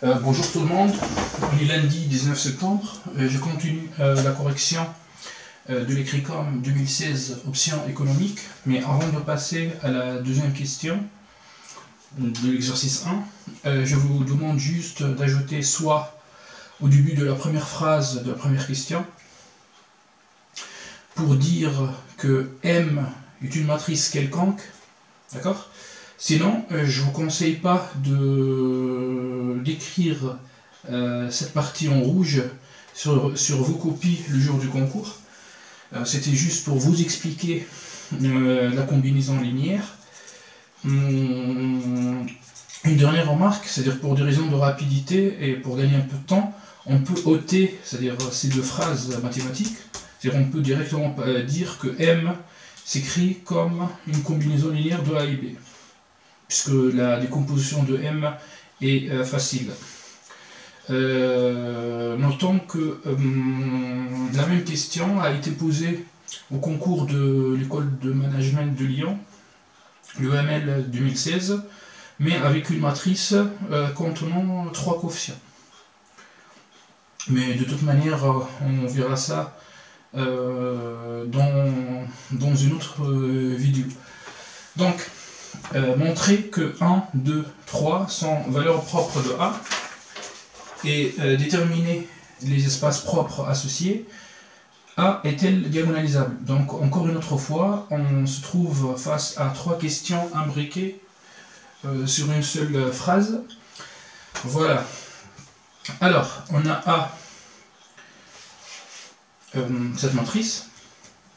Bonjour tout le monde, on est lundi 19 septembre, je continue la correction de l'Écricom 2016 option économique, mais avant de passer à la deuxième question de l'exercice 1, je vous demande juste d'ajouter soit au début de la première phrase de la première question, pour dire que M est une matrice quelconque, d'accord ? Sinon, je ne vous conseille pas d'écrire cette partie en rouge sur vos copies le jour du concours. C'était juste pour vous expliquer la combinaison linéaire. Une dernière remarque, c'est-à-dire pour des raisons de rapidité et pour gagner un peu de temps, on peut ôter, c'est-à-dire ces deux phrases mathématiques, c'est-à-dire on peut directement dire que M s'écrit comme une combinaison linéaire de A et B, puisque la décomposition de M est facile. Notons que la même question a été posée au concours de l'école de management de Lyon, l'EML 2016, mais avec une matrice contenant 3 coefficients. Mais de toute manière, on verra ça dans une autre vidéo. Donc, montrer que 1, 2, 3 sont valeurs propres de A et déterminer les espaces propres associés. A est-elle diagonalisable? Donc encore une autre fois, on se trouve face à 3 questions imbriquées sur une seule phrase. Voilà. Alors, on a A, cette matrice,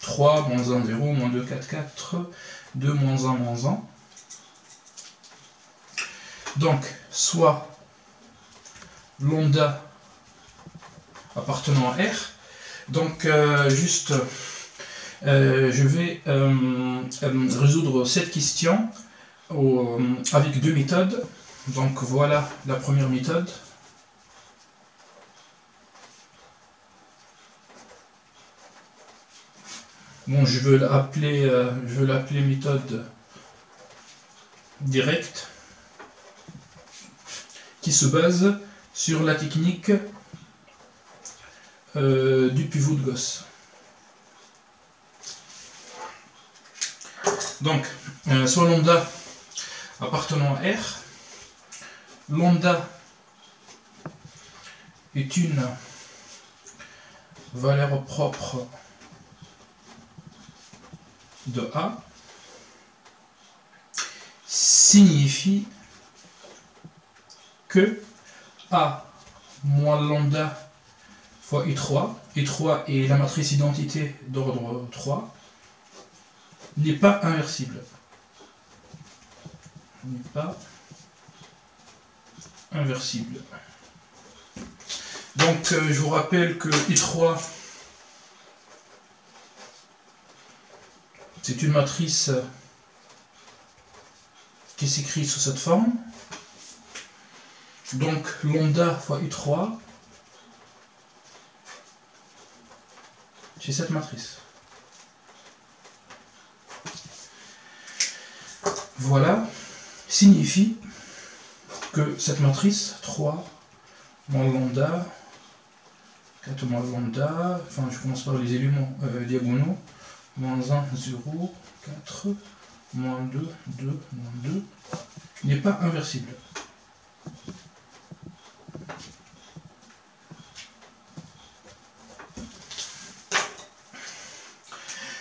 3, moins 1, 0, moins 2, 4, 4, 2, moins 1, moins 1. Donc, soit lambda appartenant à R. Donc, je vais résoudre cette question avec 2 méthodes. Donc, voilà la première méthode. Bon, je veux l'appeler méthode directe, qui se base sur la technique du pivot de Gauss. Donc, soit lambda appartenant à R, lambda est une valeur propre de A, signifie que A moins lambda fois I3, I3 est la matrice identité d'ordre 3, n'est pas inversible. N'est pas inversible. Donc je vous rappelle que I3 c'est une matrice qui s'écrit sous cette forme. Donc lambda fois I3, c'est cette matrice. Voilà, signifie que cette matrice 3 moins lambda, 4 moins lambda, enfin je commence par les éléments diagonaux, moins 1, 0, 4, moins 2, 2, moins 2, n'est pas inversible.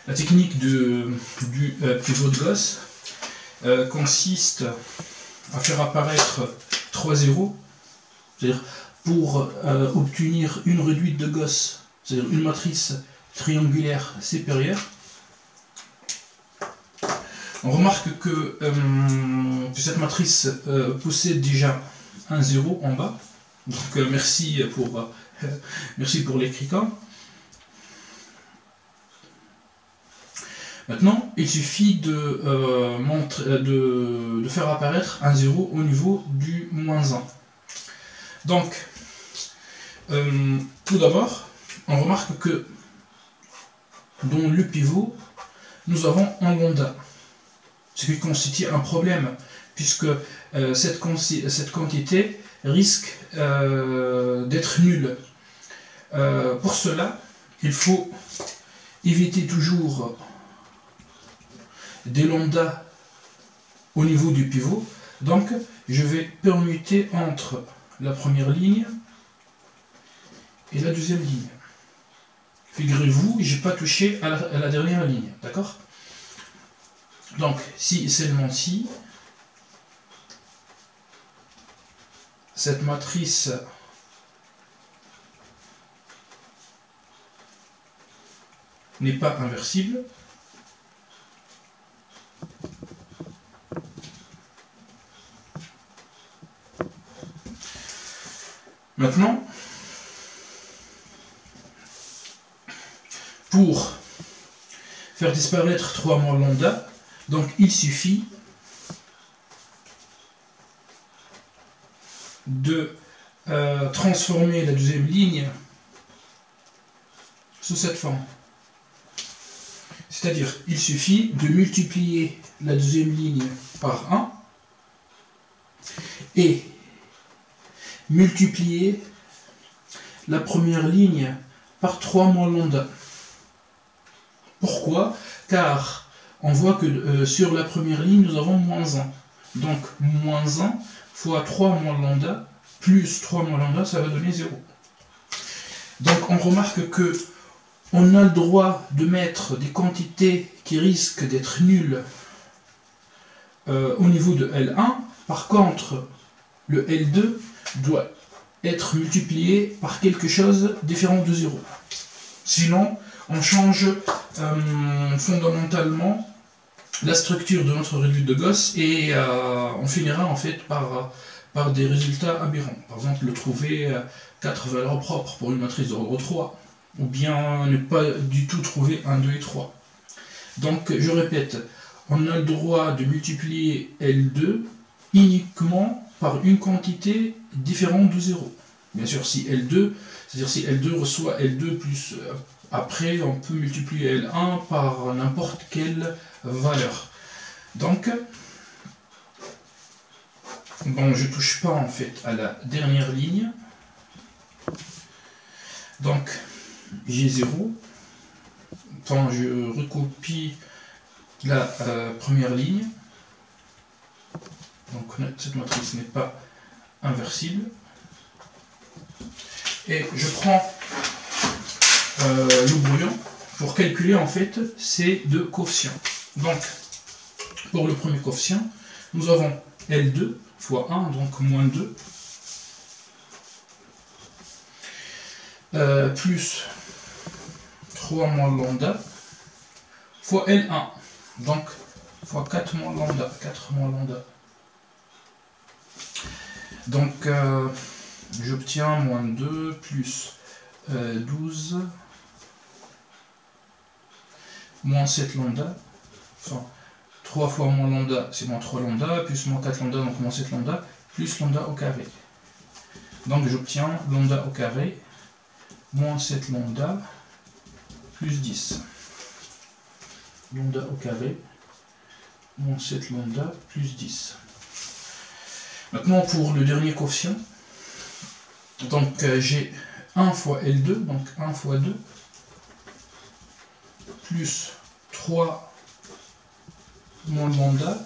La technique du pivot de Gauss consiste à faire apparaître 3 zéros, c'est-à-dire pour obtenir une réduite de Gauss, c'est-à-dire une matrice triangulaire supérieure. On remarque que cette matrice possède déjà un 0 en bas, donc merci pour l'Écricom. Maintenant, il suffit de faire apparaître un 0 au niveau du moins 1. Donc, tout d'abord, on remarque que dans le pivot, nous avons un lambda, ce qui constitue un problème, puisque cette quantité risque d'être nulle. Pour cela, il faut éviter toujours des lambdas au niveau du pivot. Donc, je vais permuter entre la première ligne et la deuxième ligne. Figurez-vous, je n'ai pas touché à la dernière ligne, d'accord? Donc, si seulement si, cette matrice n'est pas inversible, maintenant, pour faire disparaître 3 moins lambda, donc il suffit de transformer la deuxième ligne sous cette forme. C'est-à-dire, il suffit de multiplier la deuxième ligne par 1 et multiplier la première ligne par 3 moins lambda. Pourquoi? Car on voit que sur la première ligne, nous avons moins 1. Donc, moins 1 fois 3 moins lambda, plus 3 moins lambda, ça va donner 0. Donc, on remarque que on a le droit de mettre des quantités qui risquent d'être nulles au niveau de L1. Par contre, le L2 doit être multiplié par quelque chose différent de 0. Sinon, on change fondamentalement la structure de notre réduit de Gauss et on finira en fait par des résultats aberrants. Par exemple, trouver 4 valeurs propres pour une matrice d'ordre 3, ou bien ne pas du tout trouver 1, 2 et 3. Donc, je répète, on a le droit de multiplier L2 uniquement par une quantité différente de 0. Bien sûr, si L2, c'est-à-dire si L2 reçoit L2 plus... après, on peut multiplier L1 par n'importe quelle valeur. Donc, bon, je ne touche pas en fait à la dernière ligne. Donc, j'ai 0. Enfin, je recopie la première ligne. Donc, cette matrice n'est pas inversible. Et je prends le brouillon pour calculer en fait ces deux coefficients. Donc, pour le premier coefficient, nous avons L2 fois 1, donc moins 2, plus 3 moins lambda, fois L1, donc fois 4 moins lambda, 4 moins lambda. Donc, j'obtiens moins 2 plus 12 moins 7 lambda, enfin 3 fois moins lambda c'est moins 3 lambda, plus moins 4 lambda donc moins 7 lambda, plus lambda au carré. Donc j'obtiens lambda au carré, moins 7 lambda, plus 10. Lambda au carré, moins 7 lambda, plus 10. Maintenant pour le dernier coefficient, donc j'ai 1 fois L2, donc 1 fois 2, plus 3 moins lambda,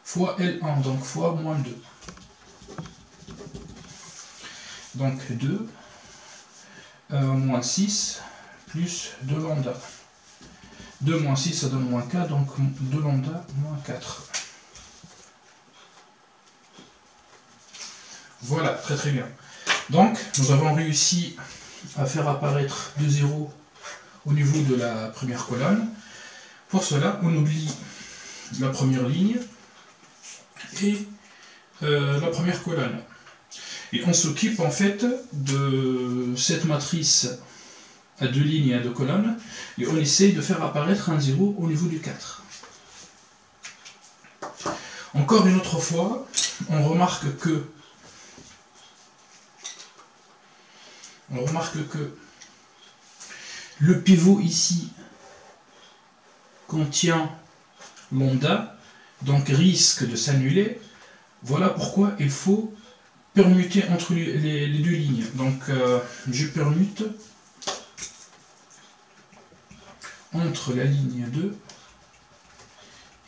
fois L1, donc fois moins 2. Donc 2, moins 6, plus 2 lambda. 2 moins 6, ça donne moins 4, donc 2 lambda, moins 4. Voilà, très très bien. Donc, nous avons réussi à faire apparaître 2 zéros au niveau de la première colonne. Pour cela, on oublie la première ligne et la première colonne. Et on s'occupe en fait de cette matrice à 2 lignes et à 2 colonnes, et on essaye de faire apparaître un 0 au niveau du 4. Encore une autre fois, on remarque que le pivot ici contient lambda, donc risque de s'annuler. Voilà pourquoi il faut permuter entre les deux lignes. Donc je permute entre la ligne 2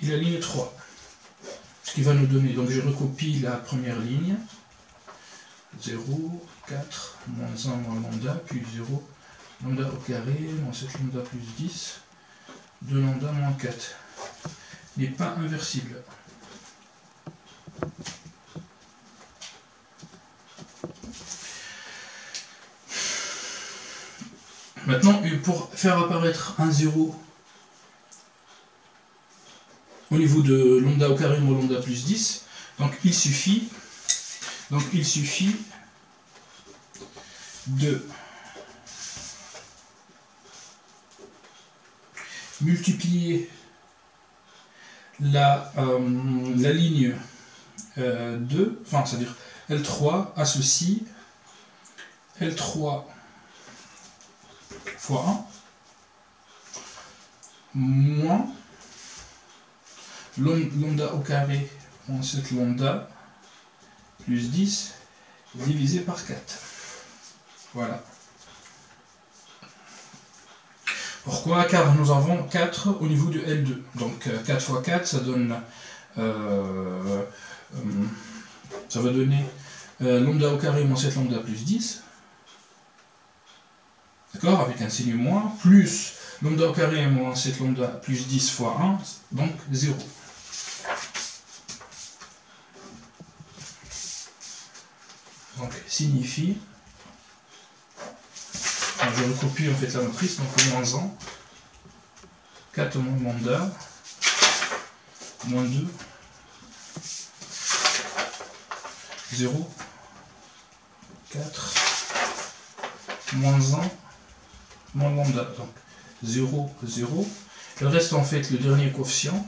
et la ligne 3. Ce qui va nous donner, donc je recopie la première ligne. 0, 4, moins 1, moins lambda, plus 0, lambda au carré, moins 7 lambda plus 10, 2 lambda moins 4. N'est pas inversible. Maintenant, pour faire apparaître un 0 au niveau de lambda au carré moins lambda plus 10, donc il suffit de multiplier la ligne 2, enfin c'est-à-dire L3 associe L3 fois 1 moins lambda au carré moins 7 lambda plus 10 divisé par 4. Voilà. Pourquoi? Car nous avons 4 au niveau de L2. Donc 4 fois 4, ça donne ça va donner lambda au carré moins 7 lambda plus 10. D'accord? Avec un signe moins, plus lambda au carré moins 7 lambda plus 10 fois 1, donc 0. Donc signifie, enfin, je recopie en fait la matrice, donc moins 1, 4 moins lambda, moins 2, 0, 4, moins 1, moins lambda, donc 0, 0. Il reste en fait le dernier coefficient.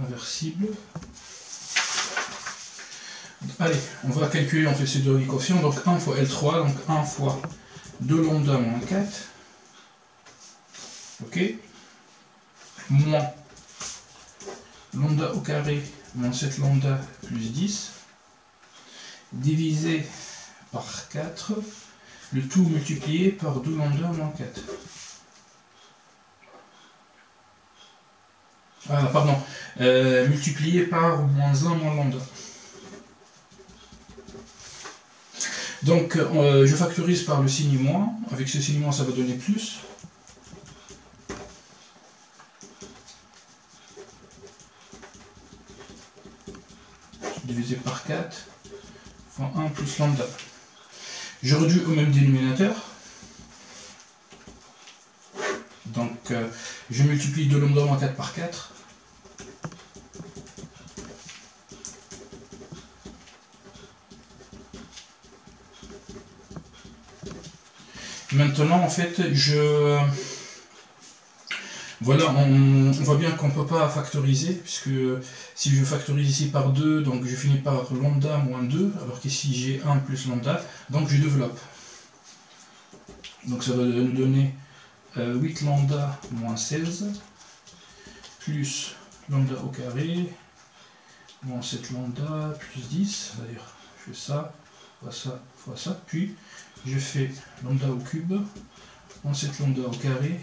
Inversible. Allez, on va calculer en fait ce dernier coefficient. Donc 1 fois L3, donc 1 fois 2 lambda moins 4. Ok. Moins lambda au carré moins 7 lambda plus 10. Divisé par 4. Le tout multiplié par 2 lambda moins 4. Ah, pardon. Multiplié par moins 1 moins lambda. Donc, je factorise par le signe moins. Avec ce signe moins, ça va donner plus. Divisé par 4 fois 1 plus lambda. Je réduis au même dénominateur. Donc, je multiplie 2 lambda moins 4 par 4. Maintenant, en fait, voilà, on voit bien qu'on ne peut pas factoriser, puisque si je factorise ici par 2, donc je finis par lambda moins 2, alors qu'ici j'ai 1 plus lambda, donc je développe. Donc ça va nous donner 8 lambda moins 16, plus lambda au carré, moins 7 lambda, plus 10, c'est-à-dire je fais ça, fois ça, puis je fais lambda au cube, moins 7 lambda au carré,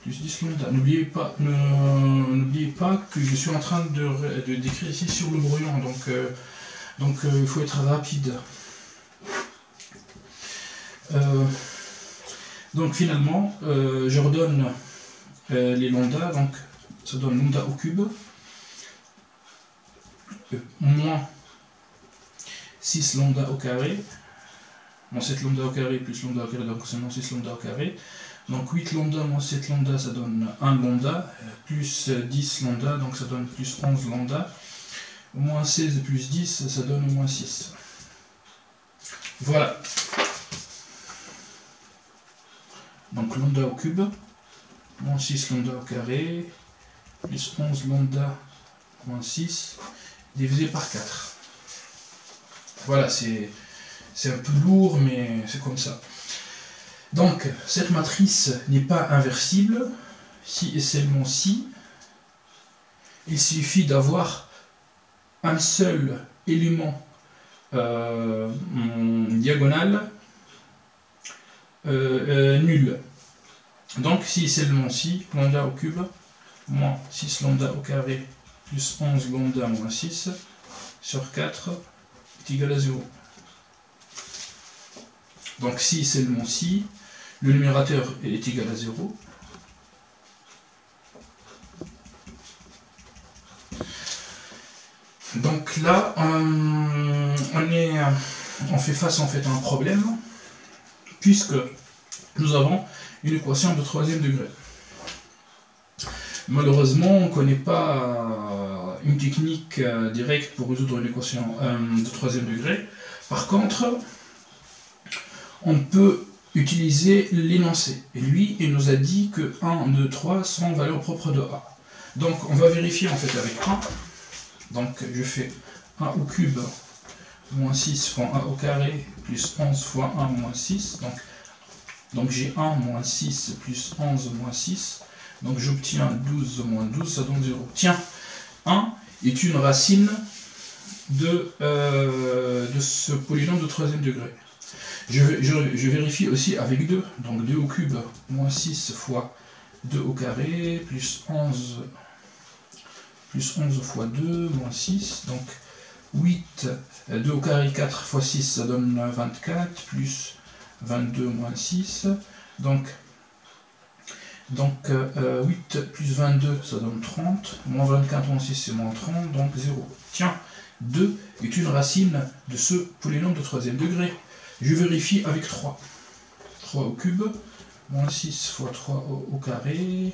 plus 10 lambda. N'oubliez pas que je suis en train de décrire ici sur le brouillon, donc il faut être rapide. Donc finalement, je redonne les lambda, donc ça donne lambda au cube, moins 6 lambda au carré, moins 7 lambda au carré plus lambda au carré, donc c'est moins 6 lambda au carré. Donc 8 lambda moins 7 lambda, ça donne 1 lambda, plus 10 lambda, donc ça donne plus 11 lambda. Moins 16 plus 10, ça donne moins 6. Voilà. Donc lambda au cube, moins 6 lambda au carré, plus 11 lambda moins 6, divisé par 4. Voilà, c'est un peu lourd, mais c'est comme ça. Donc, cette matrice n'est pas inversible, si et seulement si. Il suffit d'avoir un seul élément diagonal nul. Donc, si et seulement si, lambda au cube, moins 6 lambda au carré, plus 11 lambda moins 6, sur 4 est égal à 0. Donc, si et seulement si, le numérateur est égal à 0. Donc là, on fait face en fait à un problème, puisque nous avons une équation de troisième degré. Malheureusement, on ne connaît pas une technique directe pour résoudre une équation de troisième degré. Par contre, on peut utiliser l'énoncé. Et lui, il nous a dit que 1, 2, 3 sont valeurs propres de A. Donc, on va vérifier en fait avec 1. Donc, je fais 1 au cube moins 6 fois 1 au carré plus 11 fois 1 moins 6. Donc j'ai 1 moins 6 plus 11 moins 6. Donc j'obtiens 12 moins 12, ça donne 0. Tiens, 1 est une racine de ce polynôme de troisième degré. Je vérifie aussi avec 2. Donc 2 au cube moins 6 fois 2 au carré plus 11 fois 2 moins 6. Donc 8, 2 au carré 4 fois 6, ça donne 24, plus 22 moins 6. Donc 8 plus 22, ça donne 30. Moins 24 moins 6, c'est moins 30, donc 0. Tiens, 2 est une racine de ce polynôme de troisième degré. Je vérifie avec 3. 3 au cube, moins 6 fois 3 au carré,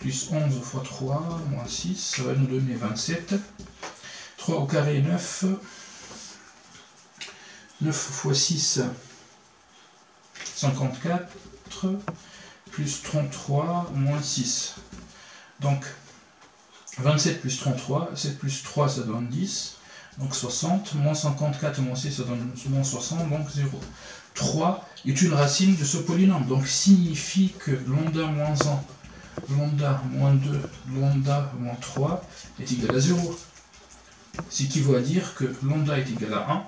plus 11 fois 3, moins 6, ça va nous donner 27. 3 au carré, 9. 9 fois 6, 54. Plus 33, moins 6. Donc, 27 plus 33, 7 plus 3, ça donne 10. Donc 60, moins 54 moins 6, ça donne moins 60, donc 0. 3 est une racine de ce polynôme. Donc, signifie que lambda moins 1, lambda moins 2, lambda moins 3 est égal à 0. Ce qui veut dire que lambda est égal à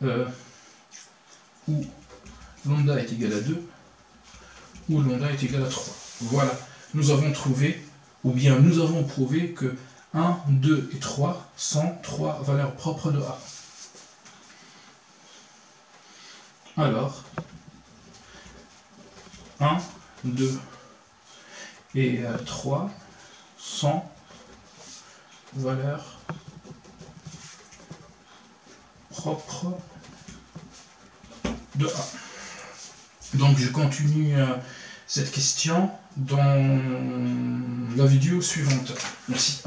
1, ou lambda est égal à 2, ou lambda est égal à 3. Voilà, nous avons trouvé, ou bien nous avons prouvé que 1, 2 et 3 sont 3 valeurs propres de A. Alors, 1, 2 et 3 sont valeurs propres de A. Donc je continue cette question dans la vidéo suivante. Merci.